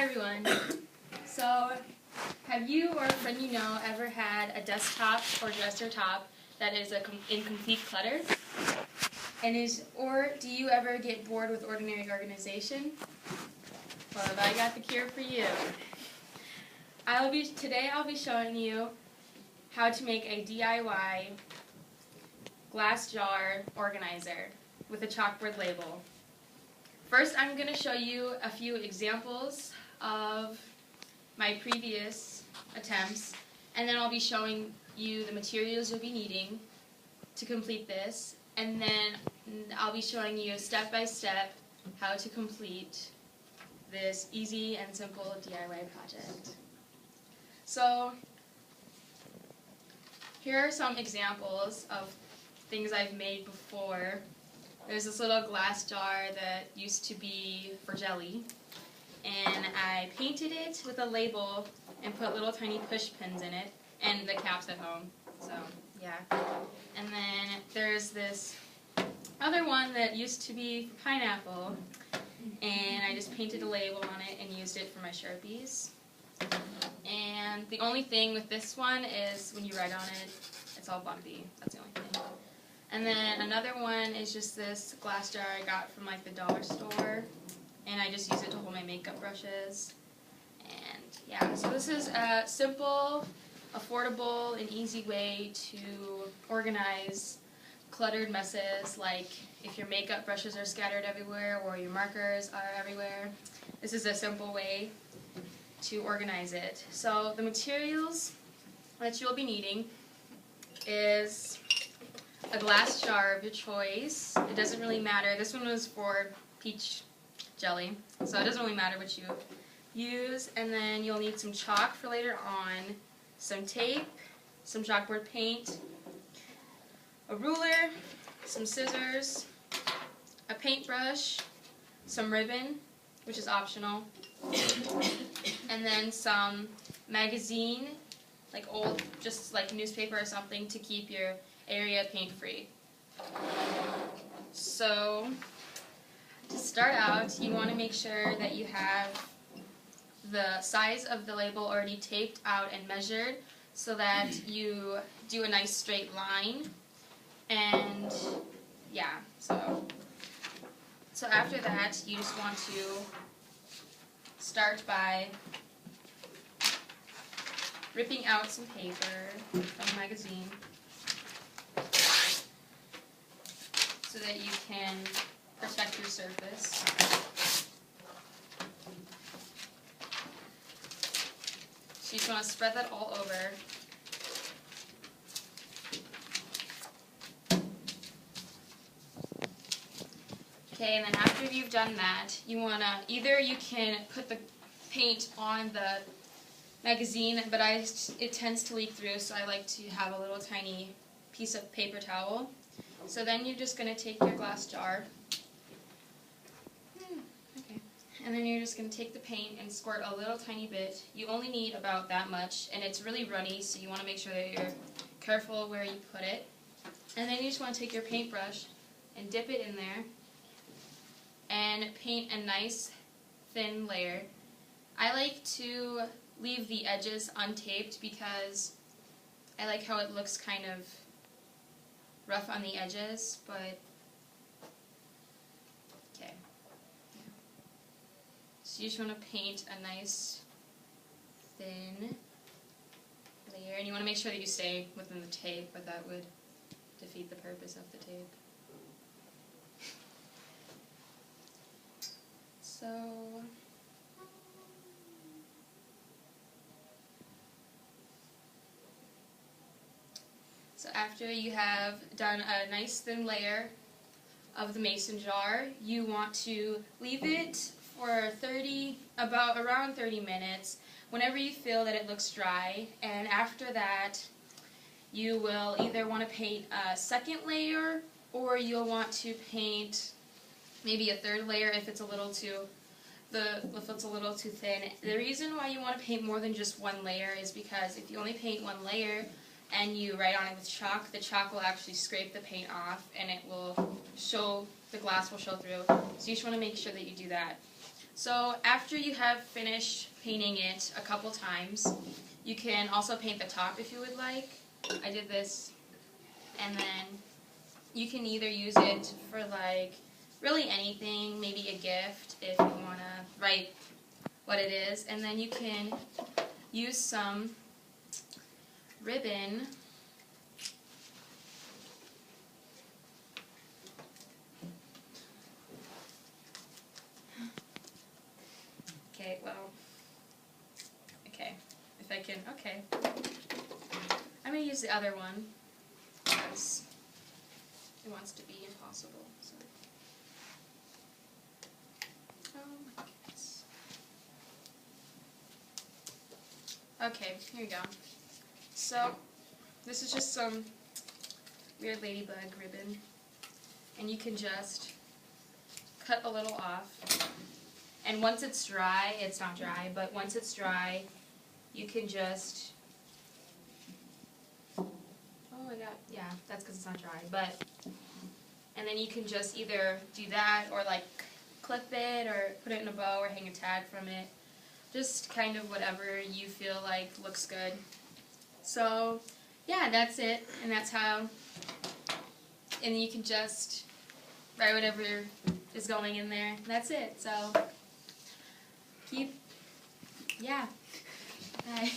everyone. So, have you or a friend you know ever had a desktop or dresser top that is in complete clutter? Or do you ever get bored with ordinary organization? Well, I got the cure for you. Today I'll be showing you how to make a DIY glass jar organizer with a chalkboard label. First, I'm going to show you a few examples of my previous attempts, and then I'll be showing you the materials you'll be needing to complete this, and then I'll be showing you step-by-step how to complete this easy and simple DIY project. So, here are some examples of things I've made before. There's this little glass jar that used to be for jelly, and I painted it with a label and put little tiny push pins in it, and the cap's at home, so yeah. And then there's this other one that used to be pineapple, and I just painted a label on it and used it for my Sharpies. And the only thing with this one is when you write on it, it's all bumpy. That's the only thing. And then another one is just this glass jar I got from like the dollar store, and I just use it to hold my makeup brushes. And yeah, so this is a simple, affordable, and easy way to organize cluttered messes, like if your makeup brushes are scattered everywhere or your markers are everywhere. This is a simple way to organize it. So the materials that you'll be needing is a glass jar of your choice. It doesn't really matter. This one was for peach jelly, so it doesn't really matter what you use. And then you'll need some chalk for later on, some tape, some chalkboard paint, a ruler, some scissors, a paintbrush, some ribbon, which is optional, and then some magazine, like old, just like newspaper or something, to keep your area paint free. So to start out, you want to make sure that you have the size of the label already taped out and measured so that you do a nice straight line. And yeah, so after that, you just want to start by ripping out some paper from the magazine so that you can protect your surface. So you just want to spread that all over. Okay, and then after you've done that, you want to, either you can put the paint on the magazine, but it tends to leak through, so I like to have a little tiny piece of paper towel. So then you're just going to take your glass jar, and then you're just going to take the paint and squirt a little tiny bit. You only need about that much, and it's really runny, so you want to make sure that you're careful where you put it. And then you just want to take your paintbrush and dip it in there and paint a nice thin layer. I like to leave the edges untaped because I like how it looks kind of rough on the edges, but okay. Yeah. So you just want to paint a nice thin layer, and you want to make sure that you stay within the tape, but that would defeat the purpose of the tape. So after you have done a nice thin layer of the mason jar, you want to leave it for around 30 minutes whenever you feel that it looks dry. And after that, you will either want to paint a second layer, or you'll want to paint maybe a third layer if it's a little too thin. The reason why you want to paint more than just one layer is because if you only paint one layer and you write on it with chalk, the chalk will actually scrape the paint off, and it will show, the glass will show through. So you just want to make sure that you do that. So after you have finished painting it a couple times, you can also paint the top if you would like. I did this, and then you can either use it for like really anything, maybe a gift if you want to write what it is, and then you can use some ribbon if I can, I'm going to use the other one because it wants to be impossible. So. Oh my goodness. Okay, here you go. So, this is just some weird ladybug ribbon, and you can just cut a little off. And once it's dry, it's not dry, but once it's dry, you can just, oh my god, yeah, that's because it's not dry, but, and then you can just either do that or like clip it or put it in a bow or hang a tag from it, just kind of whatever you feel like looks good. So, yeah, that's it, and that's how, and you can just write whatever is going in there, and that's it, so, yeah. Bye.